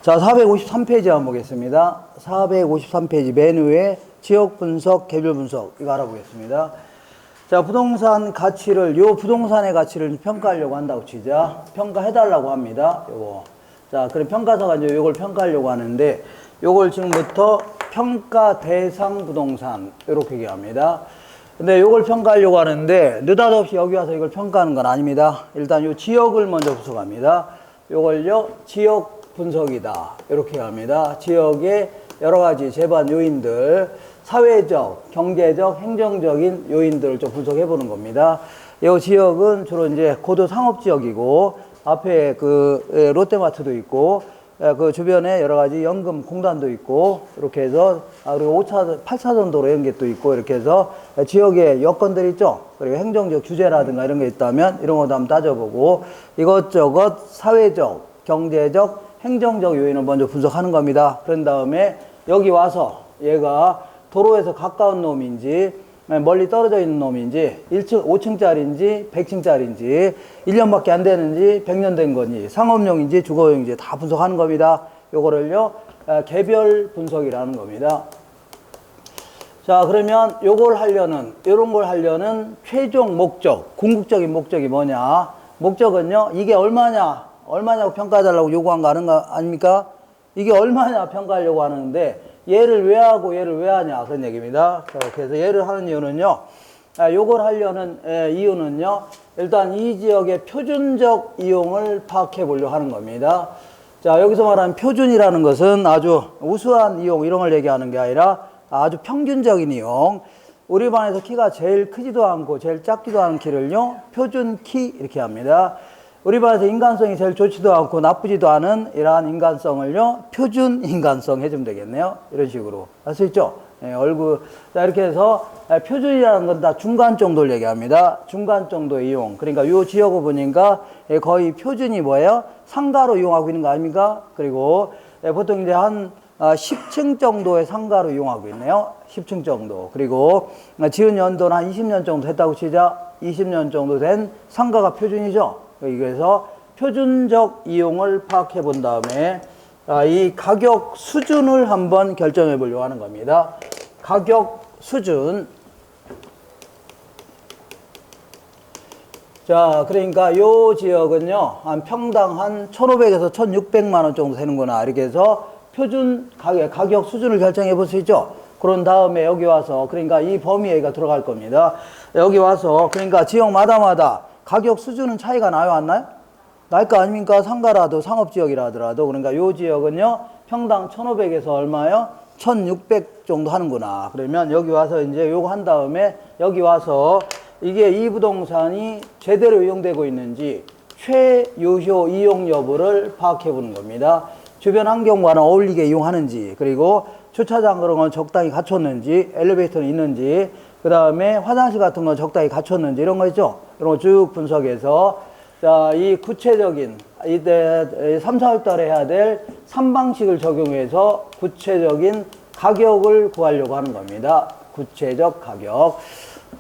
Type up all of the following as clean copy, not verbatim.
자, 453페이지 한번 보겠습니다. 453페이지 맨 위에 지역 분석, 개별 분석 이거 알아보겠습니다. 자, 부동산 가치를, 요 부동산의 가치를 평가하려고 한다고 치자. 평가해달라고 합니다. 요거. 자, 그럼 평가사가 이제 요걸 평가하려고 하는데, 요걸 지금부터 평가 대상 부동산, 이렇게 얘기합니다. 근데 요걸 평가하려고 하는데, 느닷없이 여기 와서 이걸 평가하는 건 아닙니다. 일단 요 지역을 먼저 분석합니다. 요걸요, 지역 분석이다. 이렇게 합니다. 지역의 여러 가지 재반 요인들, 사회적, 경제적, 행정적인 요인들을 좀 분석해 보는 겁니다. 이 지역은 주로 이제 고도 상업 지역이고, 앞에 그 롯데마트도 있고, 그 주변에 여러 가지 연금 공단도 있고, 이렇게 해서, 그리고 8차선 도로 연결도 있고, 이렇게 해서 지역의 여건들 있죠? 그리고 행정적 규제라든가 이런 게 있다면, 이런 것도 한번 따져보고, 이것저것 사회적, 경제적, 행정적 요인을 먼저 분석하는 겁니다. 그런 다음에 여기 와서 얘가 도로에서 가까운 놈인지 멀리 떨어져 있는 놈인지 1층, 5층짜리인지 100층짜리인지 1년밖에 안 되는지 100년 된 건지 상업용인지 주거용인지 다 분석하는 겁니다. 요거를요 개별 분석이라는 겁니다. 자, 그러면 요걸 하려는, 요런 걸 하려는 최종 목적, 궁극적인 목적이 뭐냐? 목적은요, 이게 얼마냐고 평가해달라고 요구한 거 아닙니까? 이게 얼마냐 평가하려고 하는데, 얘를 왜 하고 얘를 왜 하냐, 그런 얘기입니다. 그래서 얘를 하는 이유는요, 요걸 하려는 이유는요, 일단 이 지역의 표준적 이용을 파악해 보려고 하는 겁니다. 자, 여기서 말하는 표준이라는 것은 아주 우수한 이용, 이런 걸 얘기하는 게 아니라 아주 평균적인 이용. 우리 반에서 키가 제일 크지도 않고 제일 작기도 않은 키를요, 표준 키, 이렇게 합니다. 우리 반에서 인간성이 제일 좋지도 않고 나쁘지도 않은 이러한 인간성을요, 표준 인간성 해주면 되겠네요. 이런 식으로. 알 수 있죠? 네, 얼굴. 자, 이렇게 해서 표준이라는 건 다 중간 정도를 얘기합니다. 중간 정도 이용. 그러니까 이 지역을 보니까 거의 표준이 뭐예요? 상가로 이용하고 있는 거 아닙니까? 그리고 보통 이제 한 10층 정도의 상가로 이용하고 있네요. 10층 정도. 그리고 지은 연도는 한 20년 정도 됐다고 치자. 20년 정도 된 상가가 표준이죠. 그래서 표준적 이용을 파악해 본 다음에 이 가격 수준을 한번 결정해 보려고 하는 겁니다. 가격 수준. 자, 그러니까 요 지역은요, 한 평당 한 1,500에서 1,600만 원 정도 되는구나. 이렇게 해서 표준 가격 수준을 결정해 볼 수 있죠. 그런 다음에 여기 와서, 그러니까 이 범위에 들어갈 겁니다. 여기 와서, 그러니까 지역마다마다 가격 수준은 차이가 나요, 안 나요? 날 거 아닙니까? 상가라도 상업지역이라 하더라도. 그러니까 요 지역은요, 평당 1,500에서 얼마요? 1,600 정도 하는구나. 그러면 여기 와서 이제 요거 한 다음에 여기 와서 이게 이 부동산이 제대로 이용되고 있는지 최유효 이용 여부를 파악해 보는 겁니다. 주변 환경과는 어울리게 이용하는지, 그리고 주차장 그런 건 적당히 갖췄는지, 엘리베이터는 있는지, 그 다음에 화장실 같은 건 적당히 갖췄는지, 이런 거 있죠? 이런 거 쭉 분석해서, 자, 이 구체적인, 이때 3, 4월 달에 해야 될 3방식을 적용해서 구체적인 가격을 구하려고 하는 겁니다. 구체적 가격.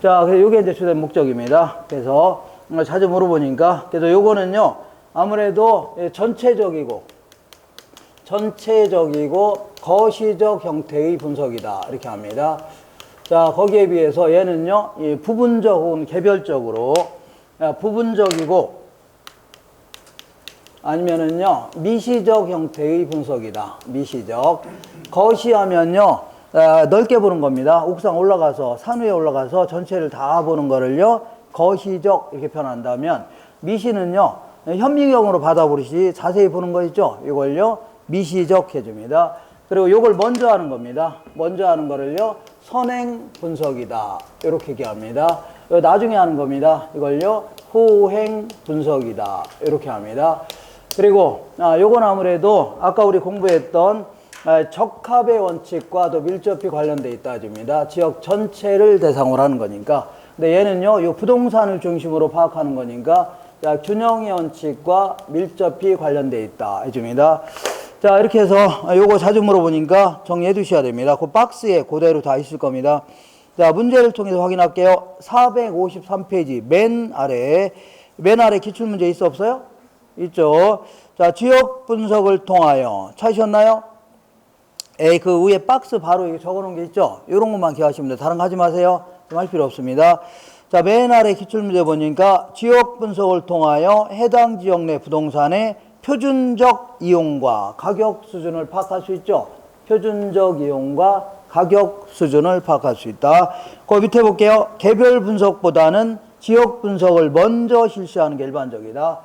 자, 그래서 이게 이제 주된 목적입니다. 그래서 자주 물어보니까, 그래서 요거는요, 아무래도 전체적이고 거시적 형태의 분석이다. 이렇게 합니다. 자, 거기에 비해서 얘는요, 이 부분적 혹은 개별적으로, 부분적이고, 아니면은요, 미시적 형태의 분석이다. 미시적. 거시하면요, 넓게 보는 겁니다. 옥상 올라가서, 산 위에 올라가서 전체를 다 보는 거를요, 거시적 이렇게 표현한다면, 미시는요, 현미경으로 받아보듯이 자세히 보는 거 있죠? 이걸요, 미시적 해줍니다. 그리고 요걸 먼저 하는 겁니다. 먼저 하는 거를요, 선행 분석이다. 이렇게 얘기합니다. 나중에 하는 겁니다. 이걸요, 후행 분석이다. 이렇게 합니다. 그리고, 요건 아무래도 아까 우리 공부했던 적합의 원칙과 더 밀접히 관련되어 있다 해줍니다. 지역 전체를 대상으로 하는 거니까. 근데 얘는요, 요 부동산을 중심으로 파악하는 거니까, 자, 균형의 원칙과 밀접히 관련되어 있다 해줍니다. 자, 이렇게 해서 요거 자주 물어보니까 정리해 두셔야 됩니다. 그 박스에 그대로 다 있을 겁니다. 자, 문제를 통해서 확인할게요. 453페이지 맨 아래 기출문제 있어 없어요? 있죠. 자, 지역 분석을 통하여 찾으셨나요? 그 위에 박스 바로 적어 놓은 게 있죠? 이런 것만 기억하시면 돼요. 다른 거 하지 마세요. 좀 할 필요 없습니다. 자, 맨 아래 기출문제 보니까 지역 분석을 통하여 해당 지역 내 부동산의 표준적 이용과 가격 수준을 파악할 수 있죠? 표준적 이용과 가격 수준을 파악할 수 있다. 그 밑에 볼게요. 개별 분석보다는 지역 분석을 먼저 실시하는 게 일반적이다.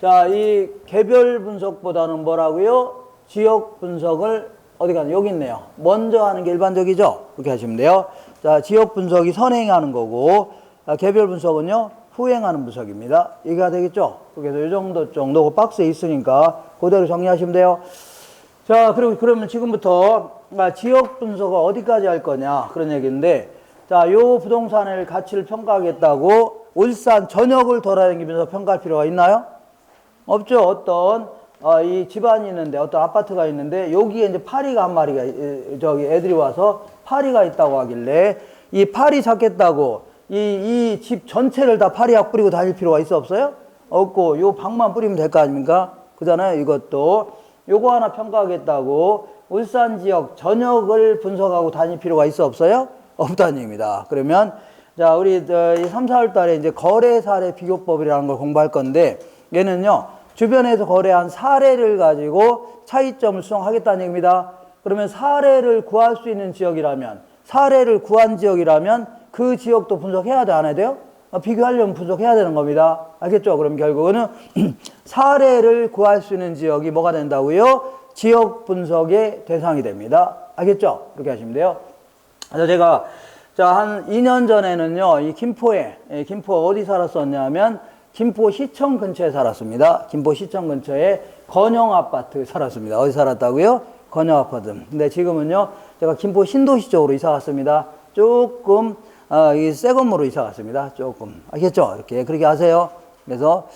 자, 이 개별 분석보다는 뭐라고요? 지역 분석을 어디 가나 여기 있네요. 먼저 하는 게 일반적이죠? 그렇게 하시면 돼요. 자, 지역 분석이 선행하는 거고, 개별 분석은요, 후행하는 분석입니다. 이해가 되겠죠? 그래서 이 정도 그 박스에 있으니까 그대로 정리하시면 돼요. 자, 그리고 그러면 지금부터 지역 분석을 어디까지 할 거냐 그런 얘기인데, 자, 요 부동산의 가치를 평가하겠다고 울산 전역을 돌아다니면서 평가할 필요가 있나요? 없죠. 어떤 이 집안이 있는데 어떤 아파트가 있는데 여기에 이제 파리가 한 마리가 저기 애들이 와서 파리가 있다고 하길래 이 파리 찾겠다고 이 집 전체를 다 파리약 뿌리고 다닐 필요가 있어 없어요? 없고 요 방만 뿌리면 될 거 아닙니까? 그잖아요. 이것도 요거 하나 평가하겠다고 울산 지역 전역을 분석하고 다닐 필요가 있어 없어요? 없다는 얘기입니다. 그러면 자, 우리 3, 4월 달에 이제 거래 사례 비교법이라는 걸 공부할 건데 얘는요. 주변에서 거래한 사례를 가지고 차이점을 수정하겠다는 얘기입니다. 그러면 사례를 구할 수 있는 지역이라면 사례를 구한 지역이라면 그 지역도 분석해야 돼, 안 해야 돼요? 비교하려면 분석해야 되는 겁니다. 알겠죠? 그럼 결국은 사례를 구할 수 있는 지역이 뭐가 된다고요? 지역 분석의 대상이 됩니다. 알겠죠? 그렇게 하시면 돼요. 그래서 제가 한 2년 전에는요, 이 김포 어디 살았었냐면 김포시청 근처에 살았습니다. 김포시청 근처에 건영 아파트 살았습니다. 어디 살았다고요? 건영 아파트. 근데 지금은요, 제가 김포 신도시 쪽으로 이사 갔습니다. 조금 이 새 건물로 이사 갔습니다. 조금. 알겠죠? 이렇게 그렇게 하세요. 그래서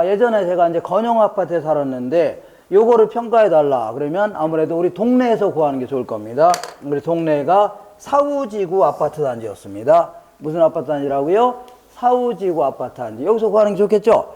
예전에 제가 이제 건영 아파트에 살았는데 요거를 평가해 달라. 그러면 아무래도 우리 동네에서 구하는 게 좋을 겁니다. 우리 동네가 사후지구 아파트 단지였습니다. 무슨 아파트 단지라고요? 사후지구 아파트 단지. 여기서 구하는 게 좋겠죠?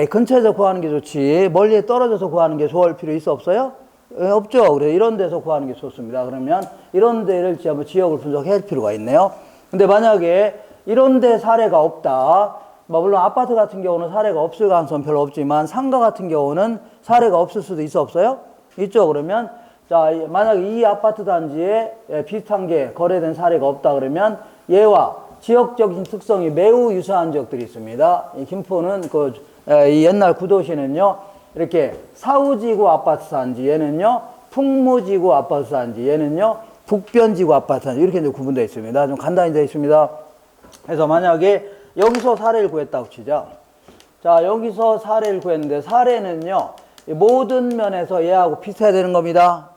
근처에서 구하는 게 좋지. 멀리 떨어져서 구하는 게 좋을 필요 있어 없어요? 없죠. 그래서 이런 데서 구하는 게 좋습니다. 그러면 이런 데를 지역을 분석할 필요가 있네요. 근데 만약에 이런 데 사례가 없다. 물론 아파트 같은 경우는 사례가 없을 가능성은 별로 없지만 상가 같은 경우는 사례가 없을 수도 있어 없어요? 있죠. 그러면 자, 만약에 이 아파트 단지에 비슷한 게 거래된 사례가 없다 그러면 얘와 지역적인 특성이 매우 유사한 지역들이 있습니다. 이 김포는 이 옛날 구도시는요, 이렇게 사후지구 아파트 단지, 얘는요, 풍무지구 아파트 단지, 얘는요, 북변지구 아파트 단지, 이렇게 이제 구분되어 있습니다. 좀 간단히 되어 있습니다. 그래서 만약에 여기서 사례를 구했다고 치자. 자, 여기서 사례를 구했는데, 사례는요, 모든 면에서 얘하고 비슷해야 되는 겁니다.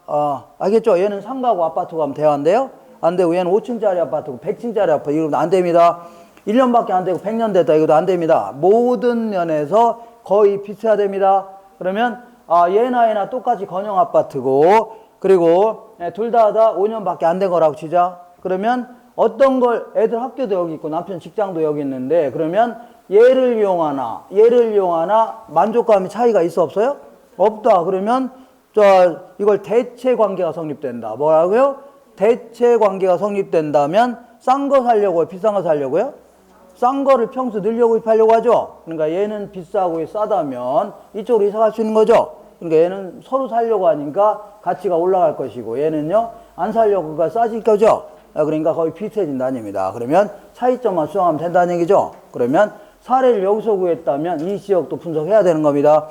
알겠죠? 얘는 상가고 아파트가 하면 대화인데요? 안 되고, 얘는 5층짜리 아파트고 100층짜리 아파트, 이러면 안 됩니다. 1년밖에 안 되고 100년 됐다, 이것도 안 됩니다. 모든 면에서 거의 비슷해야 됩니다. 그러면, 얘나 똑같이 건영 아파트고, 그리고 둘 다 5년밖에 안 된 거라고 치자. 그러면 어떤 걸, 애들 학교도 여기 있고 남편 직장도 여기 있는데, 그러면 얘를 이용하나 만족감이 차이가 있어 없어요? 없다. 그러면 이걸 대체 관계가 성립된다. 뭐라고요? 대체 관계가 성립된다면 싼 거 사려고요? 비싼 거 사려고요? 싼 거를 평소 늘려 구입하려고 하죠. 그러니까 얘는 비싸고 싸다면 이쪽으로 이사 갈 수 있는 거죠. 그러니까 얘는 서로 사려고 하니까 가치가 올라갈 것이고, 얘는요 안 사려고 그러니까 싸질 거죠. 그러니까 거의 비슷해진다는 얘기입니다. 그러면 차이점만 수정하면 된다는 얘기죠. 그러면 사례를 여기서 구했다면 이 지역도 분석해야 되는 겁니다.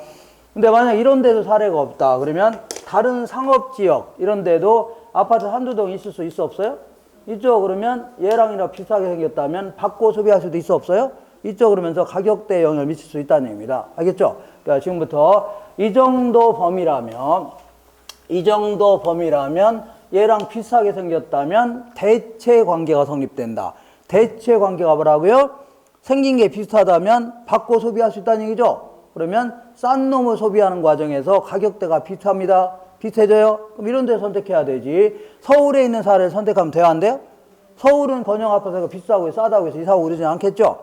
근데 만약 이런 데도 사례가 없다 그러면 다른 상업지역 이런 데도 아파트 한두 동 있을 수 있어 없어요? 있죠. 그러면 얘랑이랑 비슷하게 생겼다면 받고 소비할 수도 있어 없어요? 있죠. 그러면서 가격대에 영향을 미칠 수 있다는 얘기입니다. 알겠죠? 그러니까 지금부터 이 정도 범위라면 얘랑 비슷하게 생겼다면 대체 관계가 성립된다. 대체 관계가 뭐라고요? 생긴 게 비슷하다면 받고 소비할 수 있다는 얘기죠. 그러면 싼 놈을 소비하는 과정에서 가격대가 비슷합니다. 비슷해져요? 그럼 이런 데 선택해야 되지. 서울에 있는 사례를 선택하면 돼요? 안 돼요? 서울은 건영 아파트가 비싸고 싸다고 해서 이사하고 그러지 않겠죠?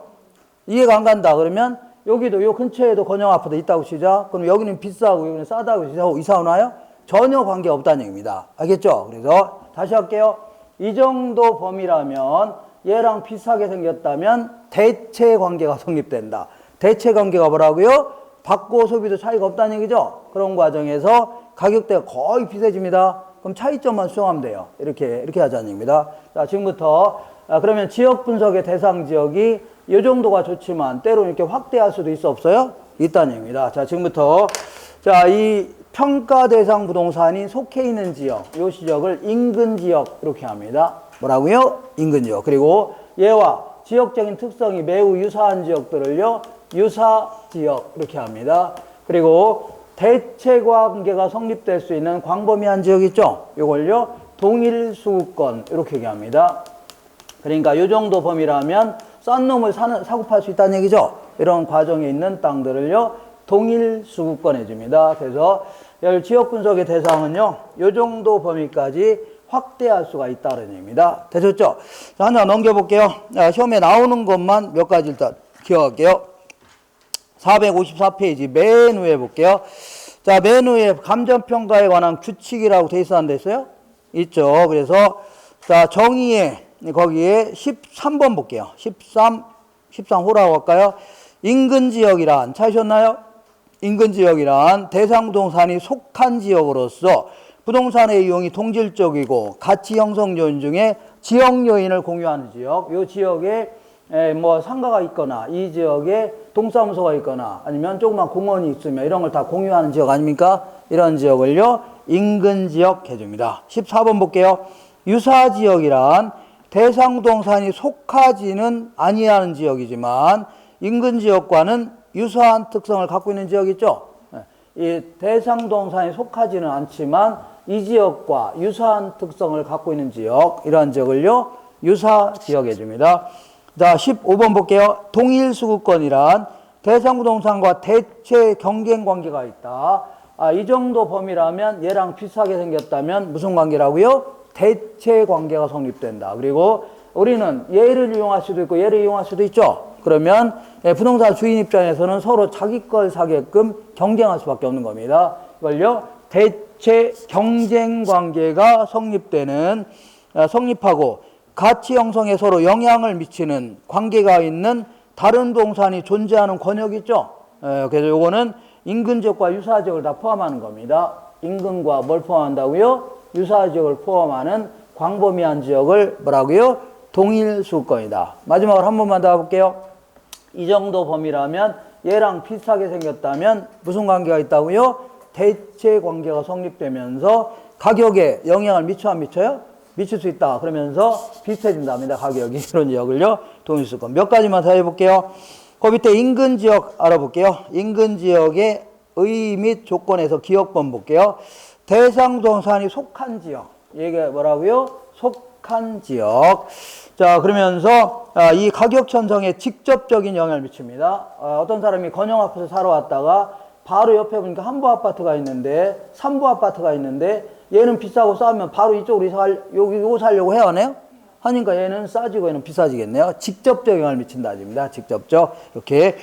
이해가 안 간다. 그러면 여기도 요 근처에도 건영 아파트 있다고 치자. 그럼 여기는 비싸고 여기는 싸다고 이사 오나요? 전혀 관계 없다는 얘기입니다. 알겠죠? 그래서 다시 할게요. 이 정도 범위라면 얘랑 비슷하게 생겼다면 대체 관계가 성립된다. 대체 관계가 뭐라고요? 받고 소비도 차이가 없다는 얘기죠? 그런 과정에서 가격대가 거의 비슷해집니다. 그럼 차이점만 수정하면 돼요. 이렇게 하자는 얘기입니다. 자, 지금부터 그러면 지역 분석의 대상 지역이 이 정도가 좋지만 때로는 이렇게 확대할 수도 있어 없어요? 있다는 얘기입니다. 자, 지금부터 자, 이 평가 대상 부동산이 속해 있는 지역, 이 지역을 인근 지역 이렇게 합니다. 뭐라고요? 인근 지역. 그리고 얘와 지역적인 특성이 매우 유사한 지역들을요, 유사 지역 이렇게 합니다. 그리고 대체 관계가 성립될 수 있는 광범위한 지역 있죠? 이걸요, 동일 수급권 이렇게 얘기합니다. 그러니까 이 정도 범위라면 싼 놈을 사고 팔 수 있다는 얘기죠. 이런 과정에 있는 땅들을요, 동일 수급권해 줍니다. 그래서 지역 분석의 대상은요, 이 정도 범위까지 확대할 수가 있다는 얘기입니다. 되셨죠? 자, 하나 넘겨볼게요. 시험에 나오는 것만 몇 가지 일단 기억할게요. 454페이지 맨 위에 볼게요. 자, 맨 위에 감정평가에 관한 규칙이라고 돼 있었는데 있어요? 있죠. 그래서 자, 정의에 거기에 13번 볼게요. 13호라고 할까요? 인근지역이란 찾으셨나요? 인근지역이란 대상부동산이 속한 지역으로서 부동산의 이용이 동질적이고 가치 형성 요인 중에 지역 요인을 공유하는 지역. 이 지역에 뭐 상가가 있거나 이 지역에 동사무소가 있거나 아니면 조그만 공원이 있으면 이런 걸 다 공유하는 지역 아닙니까? 이런 지역을요, 인근지역 해줍니다. 14번 볼게요. 유사지역이란 대상부동산이 속하지는 아니하는 지역이지만 인근지역과는 유사한 특성을 갖고 있는 지역 있죠? 이 대상부동산이 속하지는 않지만 이 지역과 유사한 특성을 갖고 있는 지역, 이러한 지역을요, 유사지역 해줍니다. 자, 15번 볼게요. 동일수급권이란 대상부동산과 대체 경쟁관계가 있다. 이 정도 범위라면 얘랑 비슷하게 생겼다면 무슨 관계라고요? 대체 관계가 성립된다. 그리고 우리는 얘를 이용할 수도 있고 얘를 이용할 수도 있죠. 그러면 부동산 주인 입장에서는 서로 자기 걸 사게끔 경쟁할 수밖에 없는 겁니다. 이걸요, 대체 경쟁 관계가 성립하고 가치 형성에 서로 영향을 미치는 관계가 있는 다른 부동산이 존재하는 권역 있죠. 그래서 요거는 인근지역과 유사지역을 다 포함하는 겁니다. 인근과 뭘 포함한다고요? 유사지역을 포함하는 광범위한 지역을 뭐라고요? 동일수급권이다. 마지막으로 한 번만 더 해볼게요. 이 정도 범위라면 얘랑 비슷하게 생겼다면 무슨 관계가 있다고요? 대체 관계가 성립되면서 가격에 영향을 미쳐 안 미쳐요? 미칠 수 있다. 그러면서 비슷해진답니다. 가격이. 이런 지역을요, 동일수급권. 몇 가지만 더 해볼게요. 그 밑에 인근지역 알아볼게요. 인근지역의 의의 및 조건에서 기억번 볼게요. 대상부동산이 속한 지역. 이게 뭐라고요? 속한 지역. 자, 그러면서 이 가격 편성에 직접적인 영향을 미칩니다. 어떤 사람이 건영 아파트 사러 왔다가 바로 옆에 보니까 한부 아파트가 있는데, 3부 아파트가 있는데 얘는 비싸고 싸면 바로 이쪽으로 요거 살려고 해야 하네요? 하니까 얘는 싸지고 얘는 비싸지겠네요. 직접적 영향을 미친다. 아닙니다. 직접적. 이렇게.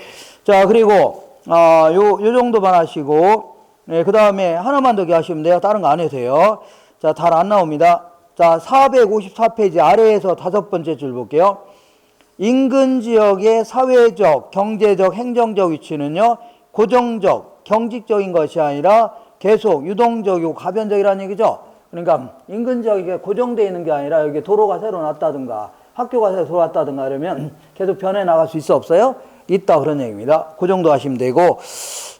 자, 그리고 요 정도만 하시고, 네, 그 다음에 하나만 더 하시면 돼요. 다른 거 안 해도 돼요. 자, 잘 안 나옵니다. 자, 454페이지 아래에서 5번째 줄 볼게요. 인근 지역의 사회적, 경제적, 행정적 위치는요, 고정적, 경직적인 것이 아니라 계속 유동적이고 가변적이라는 얘기죠. 그러니까 인근 지역이 고정되어 있는 게 아니라 여기 도로가 새로 났다든가 학교가 새로 들어왔다든가 이러면 계속 변해 나갈 수 있어 없어요? 있다, 그런 얘기입니다. 그 정도 하시면 되고.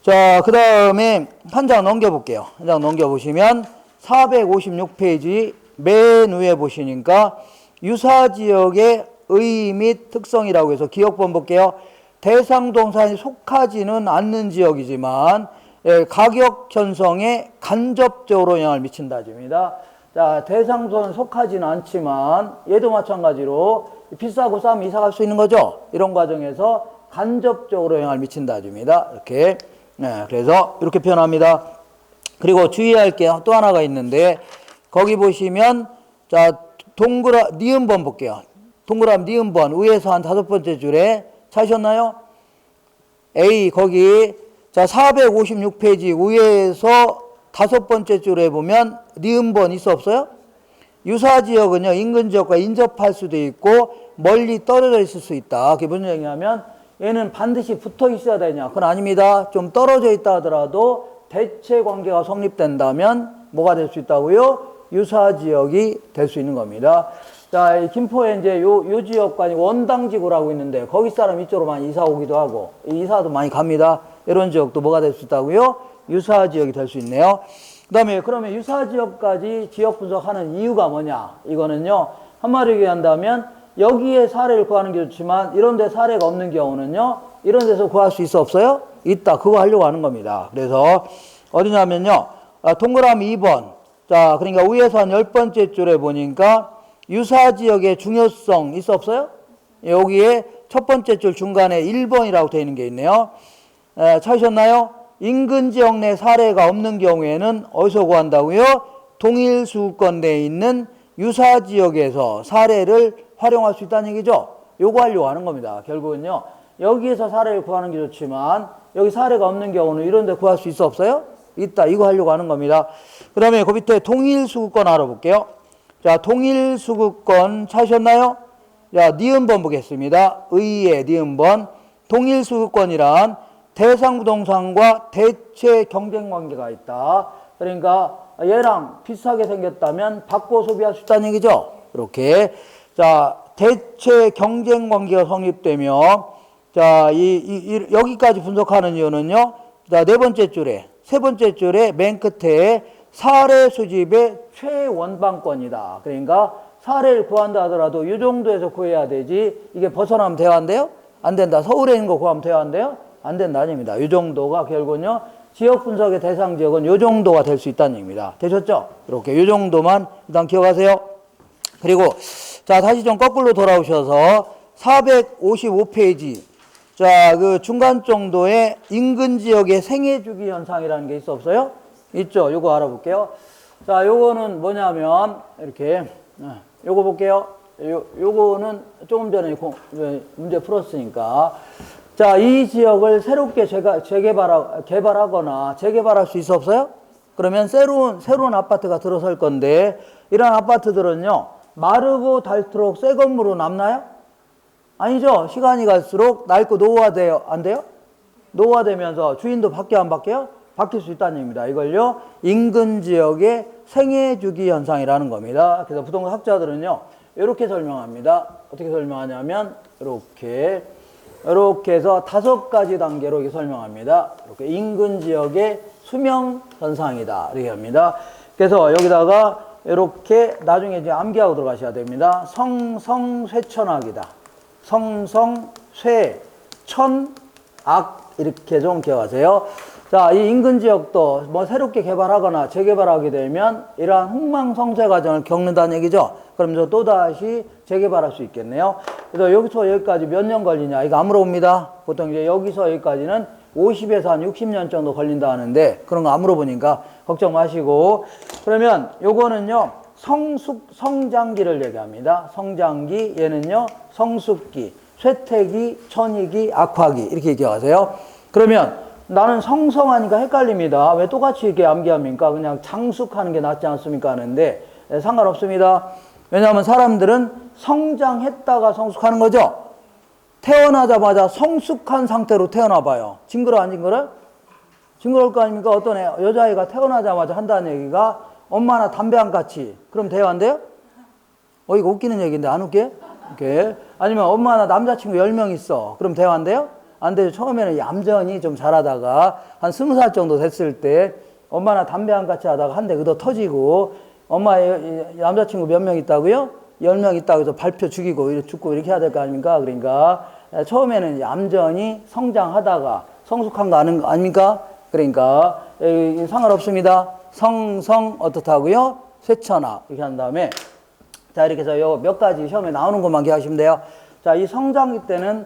자, 그 다음에 한 장 넘겨볼게요. 한 장 넘겨보시면 456페이지 맨 위에 보시니까 유사지역의 의의 및 특성이라고 해서 기억번 볼게요. 대상부동산이 속하지는 않는 지역이지만 가격 형성에 간접적으로 영향을 미친다 줍니다. 자, 대상부동산 속하지는 않지만 얘도 마찬가지로 비싸고 싸면 이사 갈 수 있는 거죠. 이런 과정에서 간접적으로 영향을 미친다 줍니다. 이렇게. 네, 그래서 이렇게 표현합니다. 그리고 주의할 게 또 하나가 있는데 거기 보시면 자, 니은번 볼게요. 동그라미 니은번 위에서 한 5번째 줄에 찾으셨나요? A 거기 자 456페이지 위에서 5번째 줄에 보면 니은번 있어 없어요? 유사지역은요 인근지역과 인접할 수도 있고 멀리 떨어져 있을 수 있다. 그게 무슨 얘기냐면 얘는 반드시 붙어 있어야 되냐? 그건 아닙니다. 좀 떨어져 있다 하더라도 대체 관계가 성립된다면 뭐가 될 수 있다고요? 유사지역이 될 수 있는 겁니다. 자, 이 김포에 이제 요 지역과 원당지구라고 있는데 거기 사람 이쪽으로 많이 이사 오기도 하고 이사도 많이 갑니다. 이런 지역도 뭐가 될 수 있다고요? 유사지역이 될 수 있네요. 그 다음에 그러면 유사지역까지 지역 분석하는 이유가 뭐냐? 이거는요 한마디로 얘기한다면 여기에 사례를 구하는 게 좋지만 이런 데 사례가 없는 경우는요 이런 데서 구할 수 있어 없어요? 있다. 그거 하려고 하는 겁니다. 그래서 어디냐면요 동그라미 2번 자 그러니까 위에서 한 10번째 줄에 보니까 유사지역의 중요성 있어 없어요? 여기에 첫 번째 줄 중간에 1번이라고 되어 있는 게 있네요. 찾으셨나요? 인근지역 내 사례가 없는 경우에는 어디서 구한다고요? 동일 수도권 내에 있는 유사지역에서 사례를 활용할 수 있다는 얘기죠. 요거 하려고 하는 겁니다. 결국은요. 여기에서 사례를 구하는 게 좋지만 여기 사례가 없는 경우는 이런 데 구할 수 있어 없어요? 있다. 이거 하려고 하는 겁니다. 그 다음에 그 밑에 동일 수도권 알아볼게요. 자, 동일 수도권 찾으셨나요? 자, 니은번 보겠습니다. 의의 니은번. 동일 수도권이란 대상 부동산과 대체 경쟁 관계가 있다. 그러니까 얘랑 비슷하게 생겼다면 바꿔 소비할 수 있다는 얘기죠. 이렇게. 자, 대체 경쟁 관계가 성립되며, 자, 여기까지 분석하는 이유는요. 자, 세 번째 줄에 맨 끝에 사례 수집의 최원방권이다. 그러니까 사례를 구한다 하더라도 이 정도에서 구해야 되지, 이게 벗어나면 돼야 한대요? 안 된다. 서울에 있는 거 구하면 돼야 한대요? 안 된다. 아닙니다. 이 정도가 결국은요, 지역 분석의 대상 지역은 이 정도가 될 수 있다는 얘기입니다. 되셨죠? 이렇게 이 정도만 일단 기억하세요. 그리고 자, 다시 좀 거꾸로 돌아오셔서 455페이지. 자, 그 중간 정도의 인근 지역의 생애 주기 현상이라는 게 있어 없어요? 있죠. 요거 알아볼게요. 자, 요거는 뭐냐면 이렇게 요거 볼게요. 요거는 조금 전에 문제 풀었으니까. 자, 이 지역을 새롭게 개발하거나 재개발할 수 있어 없어요? 그러면 새로운 아파트가 들어설 건데, 이런 아파트들은요, 마르고 닳도록 새 건물로 남나요? 아니죠. 시간이 갈수록 낡고 노후화돼요. 안 돼요? 노후화되면서 주인도 바뀌어 안 바뀌어요? 바뀔 수 있다는 얘기입니다. 이걸요, 인근 지역의 생애 주기 현상이라는 겁니다. 그래서 부동산 학자들은요, 이렇게 설명합니다. 어떻게 설명하냐면, 이렇게 해서 5가지 단계로 이렇게 설명합니다. 이렇게 인근 지역의 수명 현상이다. 이렇게 합니다. 그래서 여기다가 이렇게 나중에 이제 암기하고 들어가셔야 됩니다. 성성쇠천악이다. 성성쇠천악 이렇게 좀 기억하세요. 자, 이 인근 지역도 뭐 새롭게 개발하거나 재개발하게 되면 이러한 흥망성쇠 과정을 겪는다는 얘기죠. 그러면서 또다시 재개발할 수 있겠네요. 그래서 여기서 여기까지 몇 년 걸리냐? 이거 안 물어봅니다. 보통 이제 여기서 여기까지는 50에서 한 60년 정도 걸린다 하는데 그런 거 안 물어보니까 걱정 마시고. 그러면 요거는요, 성장기를 얘기합니다. 성장기, 얘는요, 성숙기, 쇠퇴기, 천이기, 악화기 이렇게 얘기하세요. 그러면 나는 성성하니까 헷갈립니다. 왜 똑같이 이렇게 암기합니까? 그냥 장숙하는 게 낫지 않습니까? 하는데 상관없습니다. 왜냐하면 사람들은 성장했다가 성숙하는 거죠. 태어나자마자 성숙한 상태로 태어나 봐요. 징그러 안 징그러? 징그러울 거 아닙니까? 어떤 여자아이가 태어나자마자 한다는 얘기가 엄마나 담배 안 같이. 그럼 돼요? 안 돼요? 이거 웃기는 얘기인데 안 웃겨? 이렇게. 아니면 엄마나 남자친구 10명 있어. 그럼 돼요? 안 돼요? 안 돼요. 처음에는 얌전히 좀 잘하다가 한 20살 정도 됐을 때 엄마나 담배 안 같이 하다가 한 대 그더 터지고 엄마의 남자친구 몇 명 있다고요? 10명 있다고 해서 발표 죽이고 죽고 이렇게 해야 될 거 아닙니까? 그러니까 처음에는 얌전히 성장하다가 성숙한 거 아닙니까? 그러니까 상관없습니다. 성성 어떻다고요? 쇠천악 이렇게 한 다음에 자, 이렇게 해서 요 몇 가지 시험에 나오는 것만 기억하시면 돼요. 자, 이 성장기 때는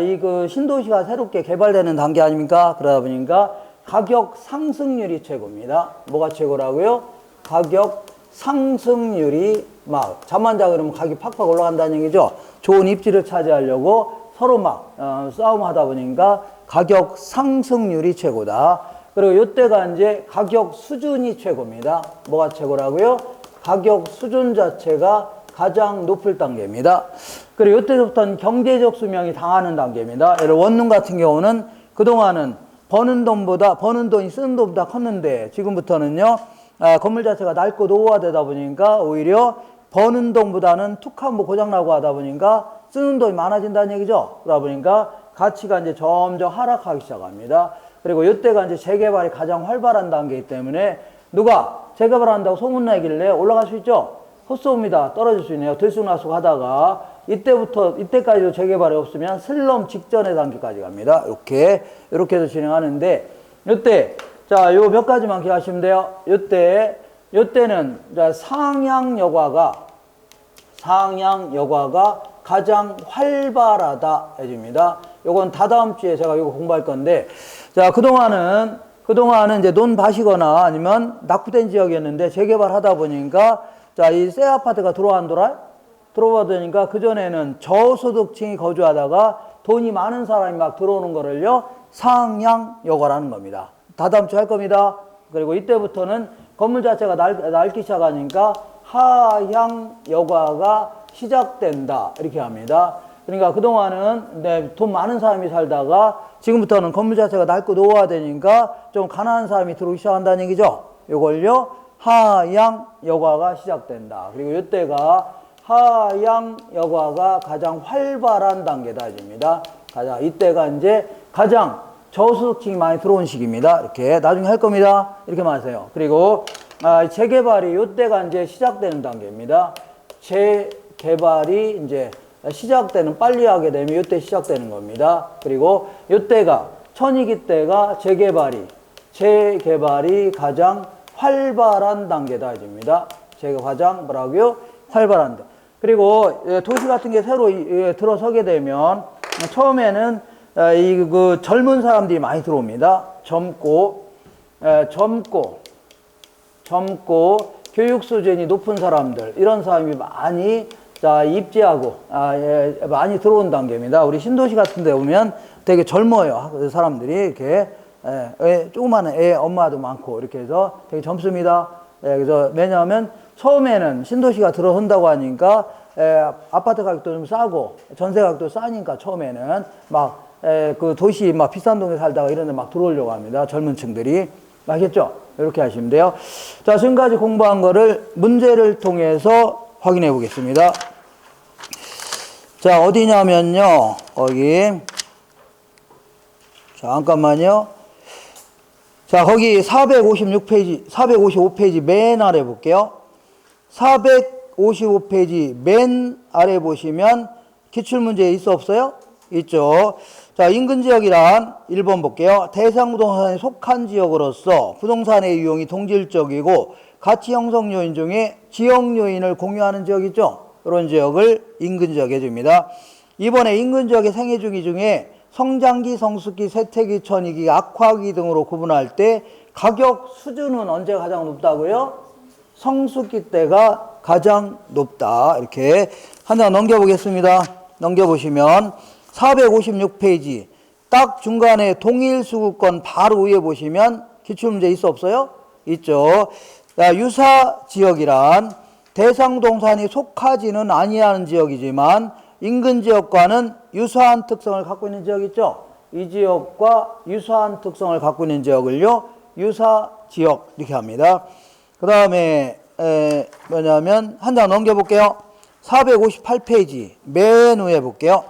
이 신도시가 새롭게 개발되는 단계 아닙니까? 그러다 보니까 가격 상승률이 최고입니다. 뭐가 최고라고요? 가격 상승률이 막 잠만 자 그러면 가격이 팍팍 올라간다는 얘기죠. 좋은 입지를 차지하려고 서로 막 싸움하다 보니까 가격 상승률이 최고다. 그리고 이때가 이제 가격 수준이 최고입니다. 뭐가 최고라고요? 가격 수준 자체가 가장 높을 단계입니다. 그리고 이때부터는 경제적 수명이 당하는 단계입니다. 예를 원룸 같은 경우는 그동안은 버는 돈이 쓰는 돈보다 컸는데 지금부터는요, 건물 자체가 낡고 노후화되다 보니까 오히려 버는 돈보다는 툭 한번 고장나고 하다 보니까 쓰는 돈이 많아진다는 얘기죠. 그러다 보니까 가치가 이제 점점 하락하기 시작합니다. 그리고 이때가 이제 재개발이 가장 활발한 단계이기 때문에 누가 재개발한다고 소문나길래 올라갈 수 있죠? 헛소입니다. 떨어질 수 있네요. 들쑥날쑥 하다가 이때까지도 재개발이 없으면 슬럼 직전의 단계까지 갑니다. 이렇게 해서 진행하는데 이때 자, 요 몇 가지만 기억하시면 돼요. 요때는 상향 여과가 가장 활발하다 해줍니다. 요건 다다음 주에 제가 이거 공부할 건데, 자, 그동안은 이제 논 밭이거나 아니면 낙후된 지역이었는데 재개발하다 보니까 자, 이 새 아파트가 들어와보니까 그전에는 저소득층이 거주하다가 돈이 많은 사람이 막 들어오는 거를요, 상향 여과라는 겁니다. 다다음 주에 할 겁니다. 그리고 이때부터는 건물 자체가 낡기 시작하니까 하향 여과가 시작된다. 이렇게 합니다. 그러니까 그동안은 돈 많은 사람이 살다가 지금부터는 건물 자체가 낡고 노후화되니까 좀 가난한 사람이 들어오기 시작한다는 얘기죠. 이걸요, 하향 여과가 시작된다. 그리고 이때가 하향 여과가 가장 활발한 단계다. 이때가 이제 가장 저소득층이 많이 들어온 시기입니다. 이렇게 나중에 할 겁니다. 이렇게만 하세요. 그리고 재개발이 이때가 이제 시작되는 단계입니다. 재개발이 이제 시작되는, 빨리 하게 되면 이때 시작되는 겁니다. 그리고 이때가 천이기 때가 재개발이 가장 활발한 단계다. 제가 가장 뭐라고요? 활발한다. 그리고 도시 같은 게 새로 들어서게 되면 처음에는 그 젊은 사람들이 많이 들어옵니다. 젊고 교육 수준이 높은 사람들, 이런 사람이 많이 입지하고 많이 들어온 단계입니다. 우리 신도시 같은 데 오면 되게 젊어요. 그 사람들이 이렇게 조그마한 애 엄마도 많고 이렇게 해서 되게 젊습니다. 그래서 왜냐하면 처음에는 신도시가 들어선다고 하니까 아파트 가격도 좀 싸고 전세 가격도 싸니까 처음에는 그 도시 비싼 동네 살다가 이런 데 막 들어오려고 합니다. 젊은 층들이. 알겠죠? 이렇게 하시면 돼요. 자, 지금까지 공부한 거를 문제를 통해서 확인해 보겠습니다. 자, 어디냐면요. 거기. 잠깐만요. 자, 거기 455페이지 맨 아래 볼게요. 455페이지 맨 아래 보시면 기출문제 있어 없어요? 있죠. 자, 인근지역이란 1번 볼게요. 대상부동산에 속한 지역으로서 부동산의 유용이 동질적이고 가치 형성 요인 중에 지역 요인을 공유하는 지역 있죠. 이런 지역을 인근지역 해줍니다. 이번에 인근지역의 생애주기 중에 성장기, 성숙기, 쇠퇴기, 천이기, 악화기 등으로 구분할 때 가격 수준은 언제가 가장 높다고요? 성숙기 때가 가장 높다. 이렇게 한 장 넘겨보겠습니다. 넘겨보시면 456페이지 딱 중간에 동일수급권 바로 위에 보시면 기출문제 있어 없어요? 있죠. 유사지역이란 대상동산이 속하지는 아니하는 지역이지만 인근지역과는 유사한 특성을 갖고 있는 지역 있죠. 이 지역과 유사한 특성을 갖고 있는 지역을요, 유사지역 이렇게 합니다. 그 다음에 뭐냐면 한 장 넘겨볼게요. 458페이지 맨 위에 볼게요.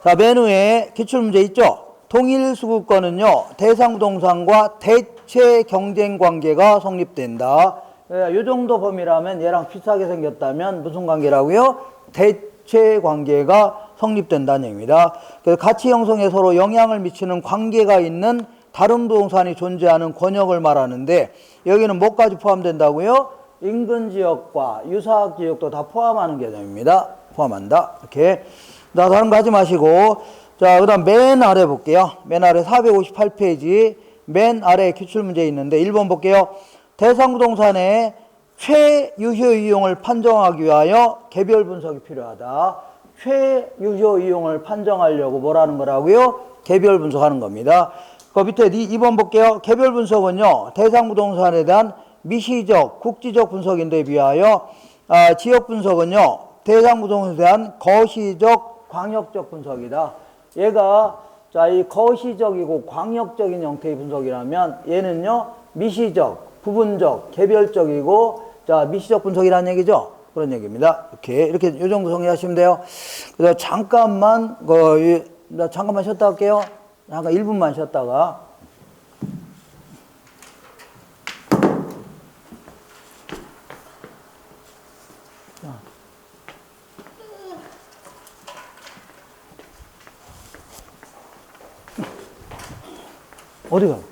자, 맨 위에 기출문제 있죠. 동일수급권은요, 대상부동산과 대체 경쟁관계가 성립된다. 이 정도 범위라면 얘랑 비슷하게 생겼다면 무슨 관계라고요? 대체 관계가 성립된다는 얘기입니다. 그래서 가치 형성에 서로 영향을 미치는 관계가 있는 다른 부동산이 존재하는 권역을 말하는데 여기는 뭐까지 포함된다고요? 인근지역과 유사지역도 다 포함하는 개념입니다. 포함한다. 이렇게. 자, 다른 거 하지 마시고. 자, 그 다음 맨 아래 볼게요. 맨 아래 458페이지 맨 아래 기출문제 있는데 1번 볼게요. 대상부동산의 최유효 이용을 판정하기 위하여 개별 분석이 필요하다. 최유효 이용을 판정하려고 뭐라는 거라고요? 개별 분석하는 겁니다. 그 밑에 2번 볼게요. 개별 분석은요, 대상 부동산에 대한 미시적, 국지적 분석인데 비하여 지역 분석은요, 대상 부동산에 대한 거시적, 광역적 분석이다. 얘가 자, 이 거시적이고 광역적인 형태의 분석이라면 얘는요, 미시적, 부분적, 개별적이고 자, 미시적 분석이라는 얘기죠. 그런 얘기입니다. 이렇게 요 정도 정리하시면 돼요. 그래서 잠깐만 잠깐만 쉬었다 할게요. 잠깐 1분만 쉬었다가. 어디가?